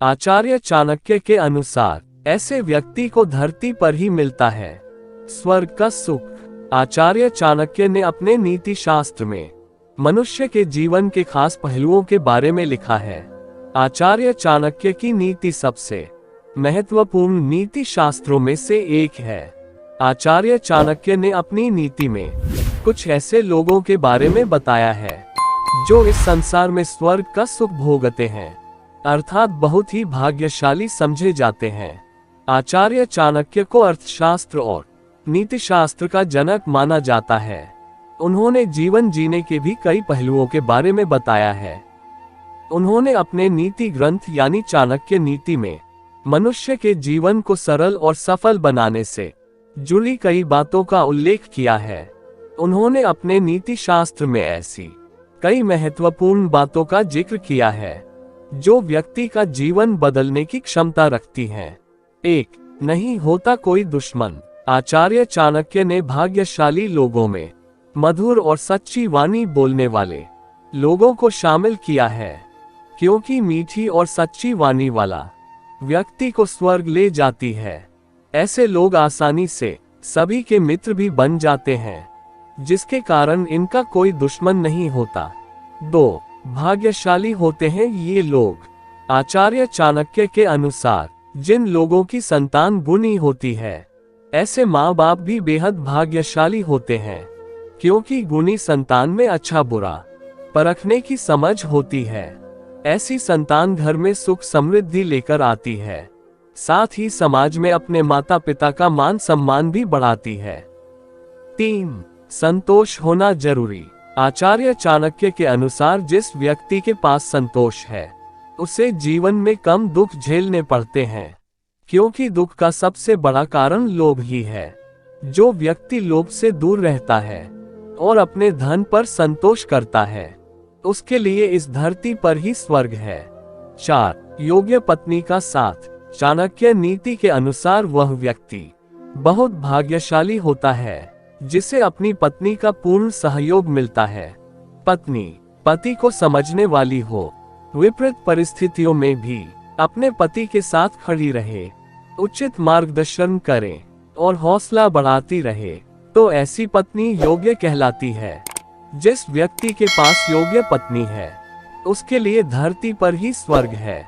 आचार्य चाणक्य के अनुसार ऐसे व्यक्ति को धरती पर ही मिलता है स्वर्ग का सुख। आचार्य चाणक्य ने अपने नीति शास्त्र में मनुष्य के जीवन के खास पहलुओं के बारे में लिखा है। आचार्य चाणक्य की नीति सबसे महत्वपूर्ण नीति शास्त्रों में से एक है। आचार्य चाणक्य ने अपनी नीति में कुछ ऐसे लोगों के बारे में बताया है जो इस संसार में स्वर्ग का सुख भोगते हैं, अर्थात बहुत ही भाग्यशाली समझे जाते हैं। आचार्य चाणक्य को अर्थशास्त्र और नीति शास्त्र का जनक माना जाता है। उन्होंने जीवन जीने के भी कई पहलुओं के बारे में बताया है। उन्होंने अपने नीति ग्रंथ यानी चाणक्य नीति में मनुष्य के जीवन को सरल और सफल बनाने से जुड़ी कई बातों का उल्लेख किया है। उन्होंने अपने नीति शास्त्र में ऐसी कई महत्वपूर्ण बातों का जिक्र किया है जो व्यक्ति का जीवन बदलने की क्षमता रखती हैं। 1. नहीं होता कोई दुश्मन। आचार्य चाणक्य ने भाग्यशाली लोगों में मधुर और सच्ची वाणी बोलने वाले लोगों को शामिल किया है, क्योंकि मीठी और सच्ची वाणी वाला व्यक्ति को स्वर्ग ले जाती है। ऐसे लोग आसानी से सभी के मित्र भी बन जाते हैं, जिसके कारण इनका कोई दुश्मन नहीं होता। 2. भाग्यशाली होते हैं ये लोग। आचार्य चाणक्य के अनुसार जिन लोगों की संतान गुणी होती है, ऐसे माँ बाप भी बेहद भाग्यशाली होते हैं, क्योंकि गुणी संतान में अच्छा बुरा परखने की समझ होती है। ऐसी संतान घर में सुख समृद्धि लेकर आती है, साथ ही समाज में अपने माता पिता का मान सम्मान भी बढ़ाती है। 3. संतोष होना जरूरी। आचार्य चाणक्य के अनुसार जिस व्यक्ति के पास संतोष है, उसे जीवन में कम दुख झेलने पड़ते हैं, क्योंकि दुख का सबसे बड़ा कारण लोभ ही है। जो व्यक्ति लोभ से दूर रहता है और अपने धन पर संतोष करता है, उसके लिए इस धरती पर ही स्वर्ग है। 4. योग्य पत्नी का साथ। चाणक्य नीति के अनुसार वह व्यक्ति बहुत भाग्यशाली होता है जिसे अपनी पत्नी का पूर्ण सहयोग मिलता है। पत्नी पति को समझने वाली हो, विपरीत परिस्थितियों में भी अपने पति के साथ खड़ी रहे, उचित मार्गदर्शन करे और हौसला बढ़ाती रहे, तो ऐसी पत्नी योग्य कहलाती है। जिस व्यक्ति के पास योग्य पत्नी है, उसके लिए धरती पर ही स्वर्ग है।